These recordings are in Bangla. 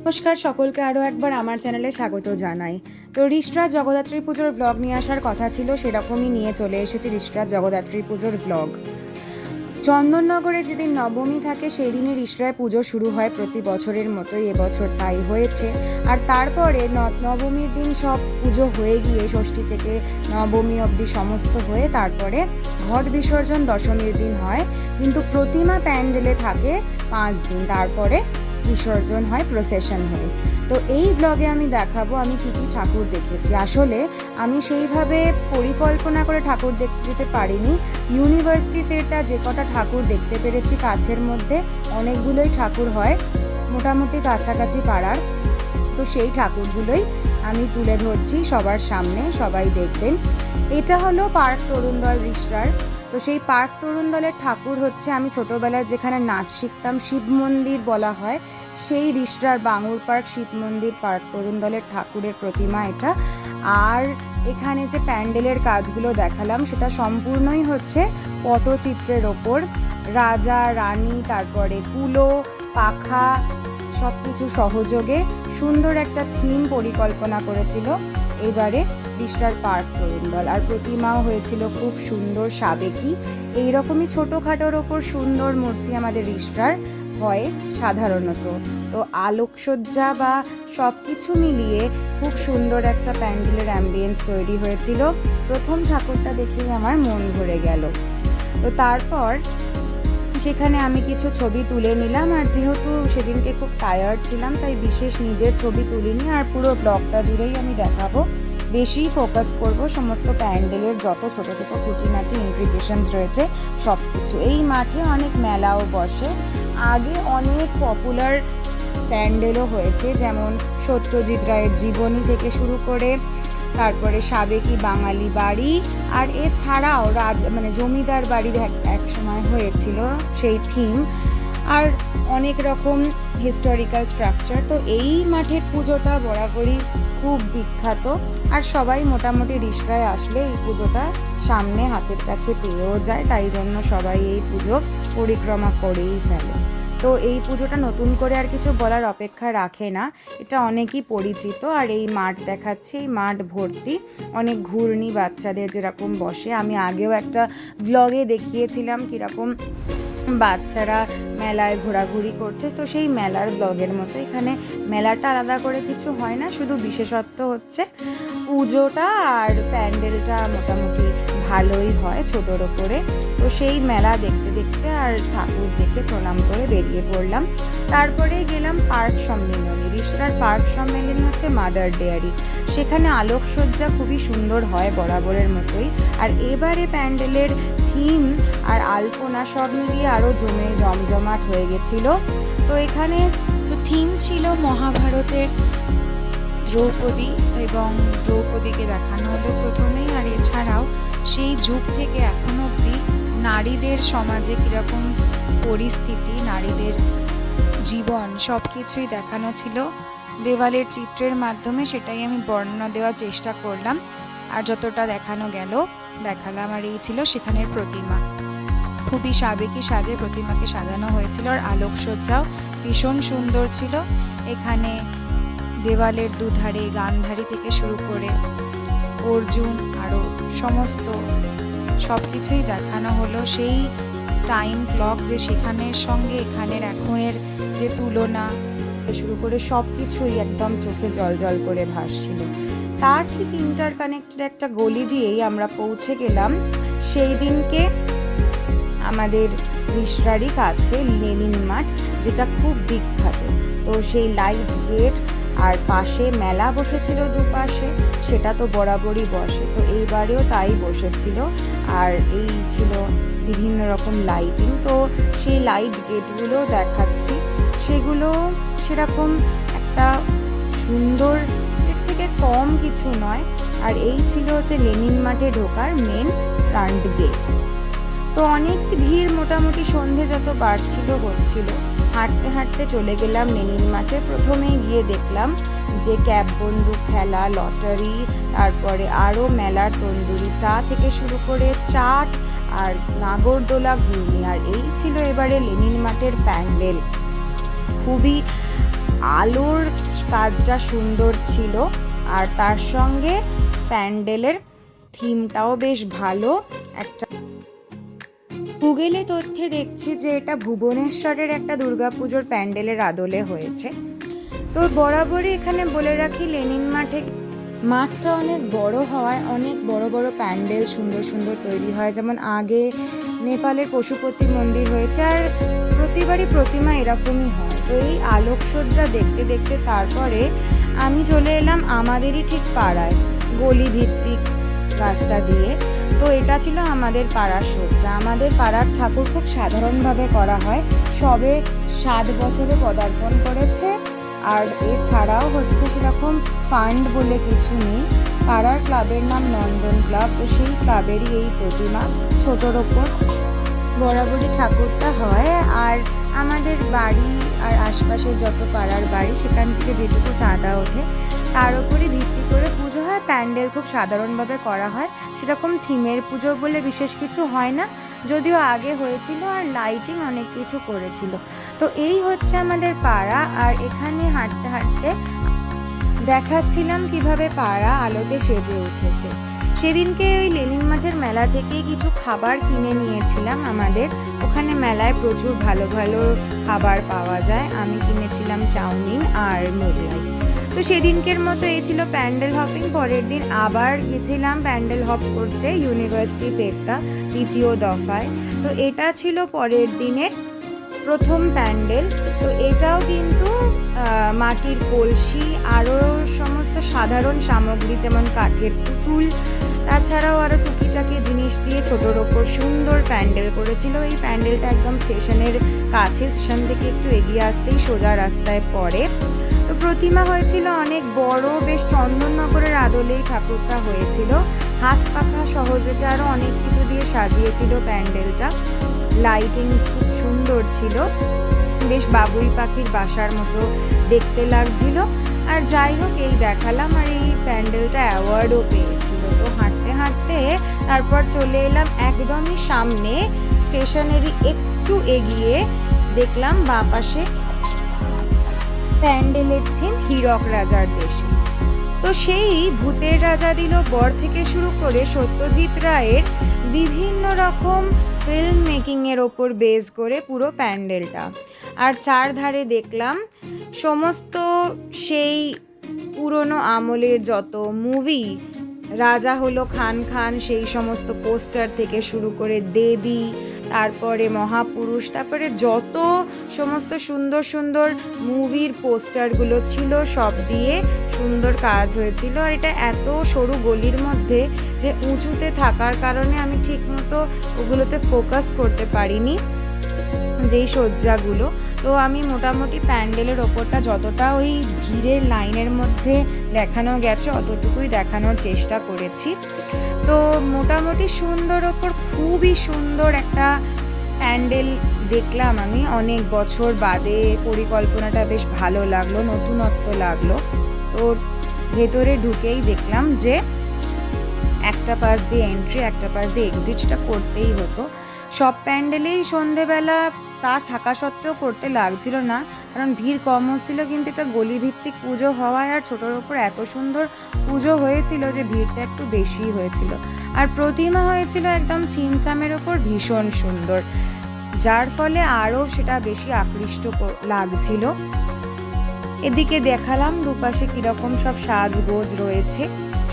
নমস্কার সকলকে আরও একবার আমার চ্যানেলে স্বাগত জানাই। তো রিষড়ার জগদ্ধাত্রী পুজোর ব্লগ নিয়ে আসার কথা ছিল, সেরকমই নিয়ে চলে এসেছি রিষড়ার জগদ্ধাত্রী পুজোর ব্লগ। চন্দননগরে যেদিন নবমী থাকে সেই দিনই রিষড়ায় পুজো শুরু হয়, প্রতি বছরের মতোই এবছর তাই হয়েছে। আর তারপরে নবমীর দিন সব পুজো হয়ে গিয়ে ষষ্ঠী থেকে নবমী অবধি সমস্ত হয়ে তারপরে ঘট বিসর্জন দশমীর দিন হয়, কিন্তু প্রতিমা প্যান্ডেলে থাকে 5 দিন, তারপরে বিসর্জন হয় প্রসেশন হয়ে। তো এই ব্লগে আমি দেখাবো আমি কী কী ঠাকুর দেখেছি। আসলে আমি সেইভাবে পরিকল্পনা করে ঠাকুর দেখতে যেতে পারিনি। ইউনিভার্সিটি ফেরটা যে কটা ঠাকুর দেখতে পেরেছি কাছের মধ্যে, অনেকগুলোই ঠাকুর হয় মোটামুটি কাছাকাছি পাড়ার, তো সেই ঠাকুরগুলোই আমি তুলে ধরছি সবার সামনে, সবাই দেখবেন। এটা হলো পার্ক তরুণ দল রিষড়ার। তো সেই পার্ক তরুণ দলের ঠাকুর হচ্ছে, আমি ছোটোবেলায় যেখানে নাচ শিখতাম শিব মন্দির বলা হয়, সেই রিষড়ার বাঙুর পার্ক শিব মন্দির পার্ক তরুণ দলের ঠাকুরের প্রতিমা এটা। আর এখানে যে প্যান্ডেলের কাজগুলো দেখালাম সেটা সম্পূর্ণই হচ্ছে পটচিত্রের ওপর, রাজা রানী তারপরে কুলো পাখা সব কিছু সহযোগে সুন্দর একটা থিম পরিকল্পনা করেছিল এবারে রিষড়ার পার্ক তরুণ দল। আর প্রতিমাও হয়েছিল খুব সুন্দর সাবেকি। এইরকমই ছোটোখাটোর ওপর সুন্দর মূর্তি আমাদের রিষড়ার হয় সাধারণত। তো আলোকসজ্জা বা সব কিছু মিলিয়ে খুব সুন্দর একটা প্যান্ডেলের অ্যাম্বিয়েন্স তৈরি হয়েছিল। প্রথম ঠাকুরটা দেখে আমার মন ভরে গেল। তো তারপর সেখানে আমি কিছু ছবি তুলে নিলাম, আর যেহেতু সেদিনকে খুব টায়ার্ড ছিলাম তাই বিশেষ নিজের ছবি তুলিনি। আর পুরো ব্লগটা জুড়েই আমি দেখাবো, বেশি ফোকাস করব সমস্ত প্যান্ডেলের যত ছোট ছোট খুঁটিনাটি ইনট্রিকেশনস রয়েছে সব কিছু। এই মাঠে অনেক মেলাও বসে, আগে অনেক পপুলার প্যান্ডেলও হয়েছে, যেমন সত্যজিৎ রায়ের জীবনী থেকে শুরু করে তারপরে সাবেকি বাঙালি বাড়ি, আর এছাড়াও জমিদার বাড়ির এক সময় হয়েছিল সেই থিম, আর অনেক রকম হিস্টোরিক্যাল স্ট্রাকচার। তো এই মাঠের পুজোটা বরাবরই খুব বিখ্যাত, আর সবাই মোটামুটি রিষড়ায় আসলে এই পুজোটা সামনে হাতের কাছে পেয়েও যায়, তাই জন্য সবাই এই পুজো পরিক্রমা করেই ফেলে। তো এই পুজোটা নতুন করে আর কিছু বলার অপেক্ষা রাখে না, এটা অনেকই পরিচিত। আর এই মাঠ দেখাচ্ছি, এই মাঠ ভর্তি অনেক ঘূর্ণি বাচ্চাদের যেরকম বসে, আমি আগেও একটা ব্লগে দেখিয়েছিলাম কীরকম বাচ্চারা মেলায় ঘোরাঘুরি করছে, তো সেই মেলার ব্লগের মতো এখানে মেলাটা আলাদা করে কিছু হয় না, শুধু বিশেষত্ব হচ্ছে পুজোটা আর প্যান্ডেলটা মোটামুটি ভালোই হয় ছোটোর ওপরে। তো সেই মেলা দেখতে দেখতে আর ঠাকুর দেখে প্রণাম করে বেরিয়ে পড়লাম। তারপরে গেলাম পার্ক সম্মেলনী। রিষড়ার পার্ক সম্মেলনী হচ্ছে মাদার ডেয়ারি, সেখানে আলোকসজ্জা খুবই সুন্দর হয় বরাবরের মতোই। আর এবারে প্যান্ডেলের থিম আর আলপনা সব মিলিয়ে আরও জমজমাট হয়ে গেছিল। তো এখানে থিম ছিল মহাভারতের দ্রৌপদী, এবং দ্রৌপদীকে দেখানো হলো প্রথমেই। আর এছাড়াও সেই যুগ থেকে এখন অবধি নারীদের সমাজে কীরকম পরিস্থিতি, নারীদের জীবন সব কিছুই দেখানো ছিল দেওয়ালের চিত্রের মাধ্যমে, সেটাই আমি বর্ণনা দেওয়ার চেষ্টা করলাম, আর যতটা দেখানো গেল দেখালাম। আর এই ছিল সেখানের প্রতিমা, খুবই সাবেকি সাজে প্রতিমাকে সাজানো হয়েছিল, আর আলোকসজ্জাও ভীষণ সুন্দর ছিল। এখানে দেওয়ালের দুধারে গান্ধারী থেকে শুরু করে অর্জুন আরও সমস্ত সব কিছুই দেখানো হলো। সেই টাইম ক্লক যে সেখানের সঙ্গে এখানের এখনের যে তুলনা শুরু করে সব কিছুই একদম চোখে জল করে ভাসছিল। তার ঠিক ইন্টারকানেক্টেড একটা গলি দিয়েই আমরা পৌঁছে গেলাম সেই দিনকে আমাদের রিষড়ারই কাছে লেনিন মাঠ, যেটা খুব বিখ্যাত। তো সেই লাইট গেট আর পাশে মেলা বসেছিল দুপাশে, সেটা তো বরাবরই বসে, তো এইবারেও তাই বসেছিল। আর এই ছিল বিভিন্ন রকম লাইটিং, তো সেই লাইট গেটগুলো দেখাচ্ছি, সেগুলো সেরকম একটা সুন্দর এর থেকে কম কিছু নয়। আর এই ছিল হচ্ছে লেনিন মাঠে ঢোকার মেন ফ্রন্ট গেট। তো অনেক ভিড়, মোটামুটি সন্ধে যত বাড়ছিল হচ্ছিল। হাঁটতে হাঁটতে চলে গেলাম লেনিন মাঠে। প্রথমেই গিয়ে দেখলাম যে ক্যাপ বন্দুক খেলা, লটারি, তারপরে আরও মেলার তন্দুরি চা থেকে শুরু করে চাট আর নাগরদোলা ঘুর্ণি। আর এই ছিল এবারে লেনিন মাঠের প্যান্ডেল, খুবই আলোর কাজটা সুন্দর ছিল, আর তার সঙ্গে প্যান্ডেলের থিমটাও বেশ ভালো। একটা গুগলে তথ্যে দেখছি যে এটা ভুবনেশ্বরের একটা দুর্গাপুজোর প্যান্ডেলের আদলে হয়েছে। তো বরাবরই এখানে বলে রাখি, লেনিন মাঠটা অনেক বড় হওয়ায় অনেক বড় বড় প্যান্ডেল সুন্দর সুন্দর তৈরি হয়। যেমন আগে নেপালের পশুপতি মন্দির হয়েছে, আর প্রতিবারই প্রতিমা এরকমই হয়। তো এই আলোকসজ্জা দেখতে দেখতে তারপরে আমি চলে এলাম আমাদেরই ঠিক পাড়ায়, গলি ভিত্তিক রাস্তা দিয়ে। তো এটা ছিল আমাদের পাড়ার সজ্জা। আমাদের পাড়ার ঠাকুর খুব সাধারণভাবে করা হয়, সবে 7 বছরে পদার্পণ করেছে। আর এছাড়াও হচ্ছে সেরকম ফান্ড বলে কিছু নেই। পাড়ার ক্লাবের নাম নন্দন ক্লাব, তো সেই ক্লাবেরই এই প্রতিমা ছোটোর ওপর বরাবরই ঠাকুরটা হয়। আর আমাদের বাড়ি আর আশপাশের যত পাড়ার বাড়ি সেখান থেকে যেটুকু চাঁদা ওঠে তার উপরই ভিত্তি করে পুজো হয়। প্যান্ডেল খুব সাধারণভাবে করা হয়, সেরকম থিমের পুজো বলে বিশেষ কিছু হয় না, যদিও আগে হয়েছিল, আর লাইটিং অনেক কিছু করেছিল। তো এই হচ্ছে আমাদের পাড়া, আর এখানে হাঁটতে হাঁটতে দেখাচ্ছিলাম কিভাবে পাড়া আলোতে সেজে উঠেছে। সেদিনকে ওই লেনিন মাঠের মেলা থেকে কিছু খাবার কিনে নিয়েছিলাম। আমাদের ওখানে মেলায় প্রচুর ভালো ভালো খাবার পাওয়া যায়। আমি কিনেছিলাম চাউমিন আর মোগলাই। তো সেদিনকের মতো এই ছিল প্যান্ডেল হপিং। পরের দিন আবার গেছিলাম প্যান্ডেল হপ করতে ইউনিভার্সিটি ফেরটা দ্বিতীয় দফায়। তো এটা ছিল পরের দিনের প্রথম প্যান্ডেল। তো এটাও কিন্তু মাটির কলসি, আরও সমস্ত সাধারণ সামগ্রী যেমন কাঠের পুতুল, তাছাড়াও আরও টুকিটাকি জিনিস দিয়ে ছোটোর ওপর সুন্দর প্যান্ডেল করেছিল। এই প্যান্ডেলটা একদম স্টেশনের কাছে, স্টেশন থেকে একটু এগিয়ে আসতেই সোজা রাস্তায় পড়ে। তো প্রতিমা হয়েছিল অনেক বড়, বেশ চন্দননগরের আদলেই ঠাকুরটা হয়েছিল। হাত পাখা সহযোগে আরও অনেক কিছু দিয়ে সাজিয়েছিল প্যান্ডেলটা। লাইটিং খুব সুন্দর ছিল, বেশ বাবুই পাখির বাসার মতো দেখতে লাগছিল। আর যাই হোক, এই দেখালাম, আর এই প্যান্ডেলটা অ্যাওয়ার্ডও পেয়েছিল। তো হাঁটতে হাঁটতে তারপর চলে এলাম একদমই সামনে, স্টেশনেরই একটু এগিয়ে দেখলাম বাঁ পাশে প্যান্ডেলের থিম হীরক রাজার দেশে। তো সেই ভূতের রাজা দিল বর থেকে শুরু করে সত্যজিৎ রায়ের বিভিন্ন রকম ফিল্ম মেকিংয়ের ওপর বেস করে পুরো প্যান্ডেলটা। আর চারধারে দেখলাম সমস্ত সেই পুরনো আমলের যত মুভি, রাজা হলো খান খান, সেই সমস্ত পোস্টার থেকে শুরু করে দেবী, তারপরে মহাপুরুষ, তারপরে যত সমস্ত সুন্দর সুন্দর মুভির পোস্টারগুলো ছিল সব দিয়ে সুন্দর কাজ হয়েছিল। আর এটা এত সরু গলির মধ্যে যে উঁচুতে থাকার কারণে আমি ঠিকমতো ওগুলোতে ফোকাস করতে পারিনি, যেই সজ্জাগুলো। তো আমি মোটামুটি প্যান্ডেলের ওপরটা যতটা ওই ভিড়ের লাইনের মধ্যে দেখানো গেছে অতটুকুই দেখানোর চেষ্টা করেছি। তো মোটামুটি সুন্দর ওপর খুবই সুন্দর একটা প্যান্ডেল দেখলাম আমি অনেক বছর বাদে। পরিকল্পনাটা বেশ ভালো লাগলো, নতুনত্ব লাগলো। তো ভেতরে ঢুকেই দেখলাম যে একটা পাশ দিয়ে এন্ট্রি, একটা পাশ দিয়ে এক্সিটটা করতেই হতো। সব প্যান্ডেলেই সন্ধেবেলা তা থাকা সত্ত্বেও করতে লাগছিল না, কারণ ভিড় কম হচ্ছিল, কিন্তু এটা গলিভিত্তিক পুজো হওয়ায় আর ছোটোর ওপর এত সুন্দর পুজো হয়েছিল যে ভিড়টা একটু বেশি হয়েছিল। আর প্রতিমা হয়েছিল একদম ছিমছামের ওপর ভীষণ সুন্দর, যার ফলে আরও সেটা বেশি আকৃষ্ট লাগছিল। এদিকে দেখালাম দুপাশে কীরকম সব সাজগোজ রয়েছে।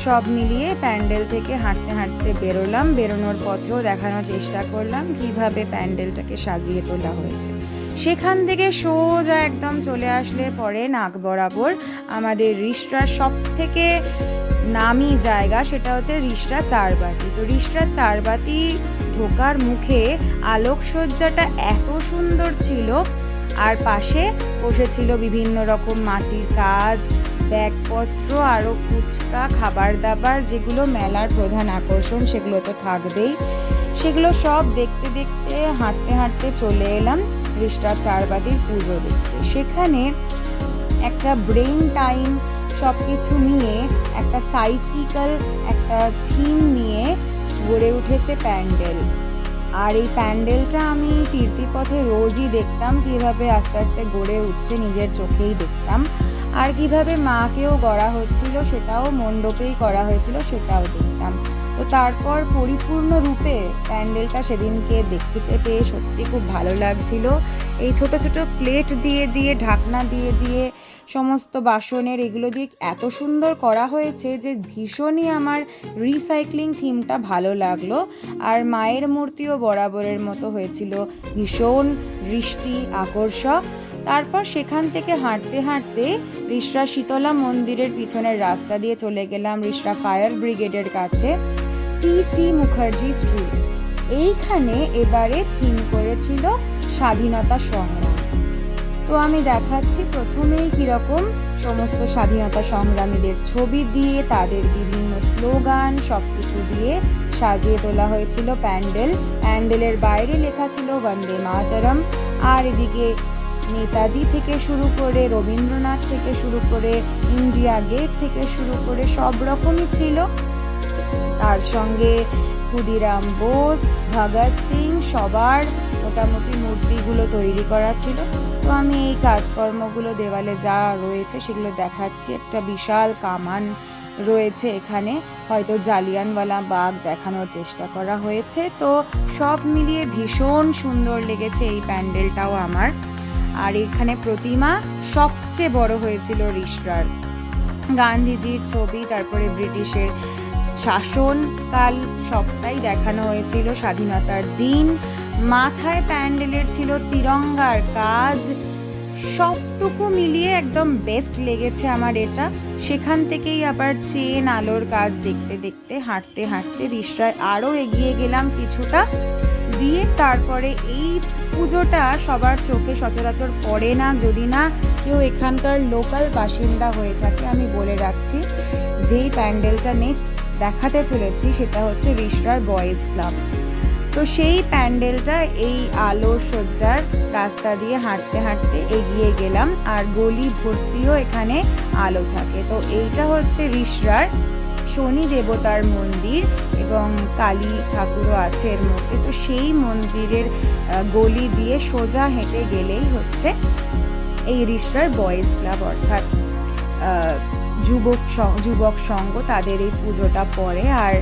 সব মিলিয়ে প্যান্ডেল থেকে হাঁটতে হাঁটতে বেরোলাম। বেরোনোর পথেও দেখানোর চেষ্টা করলাম কিভাবে প্যান্ডেলটাকে সাজিয়ে তোলা হয়েছে। সেখান থেকে সোজা একদম চলে আসলে পরে নাক বরাবর আমাদের রিষড়ার সব থেকে নামি জায়গা, সেটা হচ্ছে রিষড়া চারবাতি। তো রিষড়া চারবাতি ঢোকার মুখে আলোকসজ্জাটা এত সুন্দর ছিল, আর পাশে বসেছিল বিভিন্ন রকম মাটির কাজ, ব্যাগপত্র, আরও ফুচকা, খাবার দাবার, যেগুলো মেলার প্রধান আকর্ষণ, সেগুলো তো থাকবেই। সেগুলো সব দেখতে দেখতে হাঁটতে হাঁটতে চলে এলাম রিষড়া চারবাতির পুজো দেখতে। সেখানে একটা ব্রেইন টাইম সব কিছু নিয়ে, একটা সাইকিক্যাল একটা থিম নিয়ে গড়ে উঠেছে প্যান্ডেল। আর এই প্যান্ডেলটা আমি ফিরতি পথে রোজই দেখতাম কীভাবে আস্তে আস্তে গড়ে উঠছে, নিজের চোখেই দেখতাম। আর কীভাবে মাকেও গড়া হচ্ছিল সেটাও মণ্ডপেই করা হয়েছিল, সেটাও দেখতাম। তো তারপর পরিপূর্ণ রূপে প্যান্ডেলটা সেদিনকে দেখতে পেয়ে সত্যি খুব ভালো লাগছিল। এই ছোট ছোট প্লেট দিয়ে দিয়ে ঢাকনা দিয়ে দিয়ে সমস্ত বাসনের এগুলো দিয়ে এত সুন্দর করা হয়েছে যে ভীষণই আমার রিসাইক্লিং থিমটা ভালো লাগলো। আর মায়ের মূর্তিও বরাবরের মতো হয়েছিল, ভীষণ দৃষ্টি আকর্ষক। তারপর সেখান থেকে হাঁটতে হাঁটতে রিষড়া শীতলা মন্দিরের পিছনের রাস্তা দিয়ে চলে গেলাম রিষড়া ফায়ার ব্রিগেডের কাছে, PC মুখার্জি স্ট্রিট। এইখানে এবারে থিম করেছিল স্বাধীনতা সংগ্রাম। তো আমি দেখাচ্ছি প্রথমেই কীরকম সমস্ত স্বাধীনতা সংগ্রামীদের ছবি দিয়ে তাদের বিভিন্ন স্লোগান সব কিছু দিয়ে সাজিয়ে তোলা হয়েছিল প্যান্ডেলের বাইরে লেখা ছিল বন্দে মাতরম। আর এদিকে নেতাজি থেকে শুরু করে রবীন্দ্রনাথ থেকে শুরু করে ইন্ডিয়া গেট থেকে শুরু করে সব রকমই ছিল। তার সঙ্গে ক্ষুদিরাম বোস, ভগৎ সিং সবার মোটামুটি মূর্তিগুলো তৈরি করা ছিল। তো আমি এই কাজকর্মগুলো দেওয়ালে যা রয়েছে সেগুলো দেখাচ্ছি। একটা বিশাল কামান রয়েছে এখানে, হয়তো জালিয়ানওয়ালা বাগ দেখানোর চেষ্টা করা হয়েছে। তো সব মিলিয়ে ভীষণ সুন্দর লেগেছে এই প্যান্ডেলটাও আমার। আর এখানে প্রতিমা সবচেয়ে বড় হয়েছিল রিষড়ার, গান্ধীজির ছবি, তারপরে ব্রিটিশের শাসনকাল সবটাই দেখানো হয়েছিল, স্বাধীনতার দিন। মাথায় প্যান্ডেলের ছিল তিরঙ্গার কাজ, সবটুকু মিলিয়ে একদম বেস্ট লেগেছে আমার এটা। সেখান থেকেই আবার চেন আলোর কাজ দেখতে দেখতে হাঁটতে হাঁটতে রিষড়ায় আরও এগিয়ে গেলাম কিছুটা, দিয়ে তারপরে এই পুজোটা সবার চোখে সচরাচর পড়ে না যদি না কেউ এখানকার লোকাল বাসিন্দা হয়ে থাকে। আমি বলে রাখছি, যেই প্যান্ডেলটা নেক্সট দেখাতে চলেছি সেটা হচ্ছে রিষড়ার বয়েজ ক্লাব। তো সেই প্যান্ডেলটা এই আলোর সজ্জার রাস্তা দিয়ে হাঁটতে হাঁটতে এগিয়ে গেলাম, আর গলি ভর্তিও এখানে আলো থাকে। তো এইটা হচ্ছে রিষড়ার শনি দেবতার মন্দির এবং কালী ঠাকুরও আছে এর মধ্যে। তো সেই মন্দিরের গলি দিয়ে সোজা হেঁটে গেলেই হচ্ছে এই রিষড়ার বয়েজ ক্লাব, অর্থাৎ যুবক সংঘ, তাদের এই পুজোটা পড়ে। আর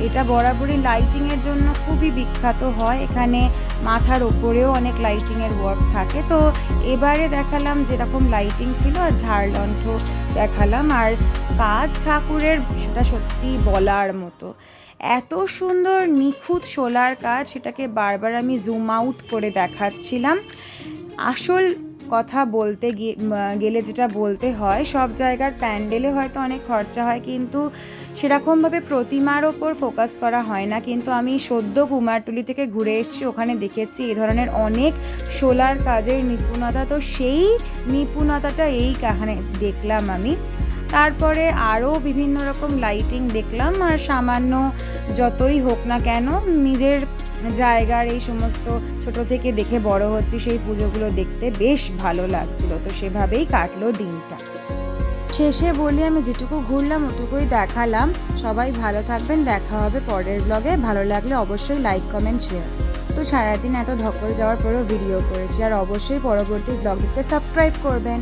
এটা বরাবরই লাইটিংয়ের জন্য খুবই বিখ্যাত হয়। এখানে মাথার ওপরেও অনেক লাইটিংয়ের ওয়ার্ক থাকে। তো এবারে দেখালাম যেরকম লাইটিং ছিল, আর ঝাড়লণ্ঠ দেখালাম। আর কাজ ঠাকুরের সেটা সত্যি বলার মতো, এত সুন্দর নিখুঁত শোলার কাজ, সেটাকে বারবার আমি জুম আউট করে দেখাচ্ছিলাম। আসল কথা বলতে গেলে যেটা বলতে হয়, সব জায়গার প্যান্ডেলে হয়তো অনেক খরচা হয় কিন্তু সেরকমভাবে প্রতিমার ওপর ফোকাস করা হয় না। কিন্তু আমি সদ্য কুমারটুলি থেকে ঘুরে এসেছি, ওখানে দেখেছি এ ধরনের অনেক শোলার কাজের নিপুণতা। তো সেই নিপুণতাটা এইখানে দেখলাম আমি। তারপরে আরও বিভিন্ন রকম লাইটিং দেখলাম। আর সামান্য যতই হোক না কেন, নিজের জায়গার এই সমস্ত ছোট থেকে দেখে বড় হচ্ছে, সেই পুজোগুলো দেখতে বেশ ভালো লাগছিল। তো সেভাবেই কাটলো দিনটা। শেষে বলি, আমি যেটুকু ঘুরলাম ওটুকুই দেখালাম। সবাই ভালো থাকবেন, দেখা হবে পরের ব্লগে। ভালো লাগলে অবশ্যই লাইক, কমেন্ট, শেয়ার। তো সারাদিন এত ধকল যাওয়ার পরেও ভিডিও করেছি, আর অবশ্যই পরবর্তী ব্লগ দেখতে সাবস্ক্রাইব করবেন।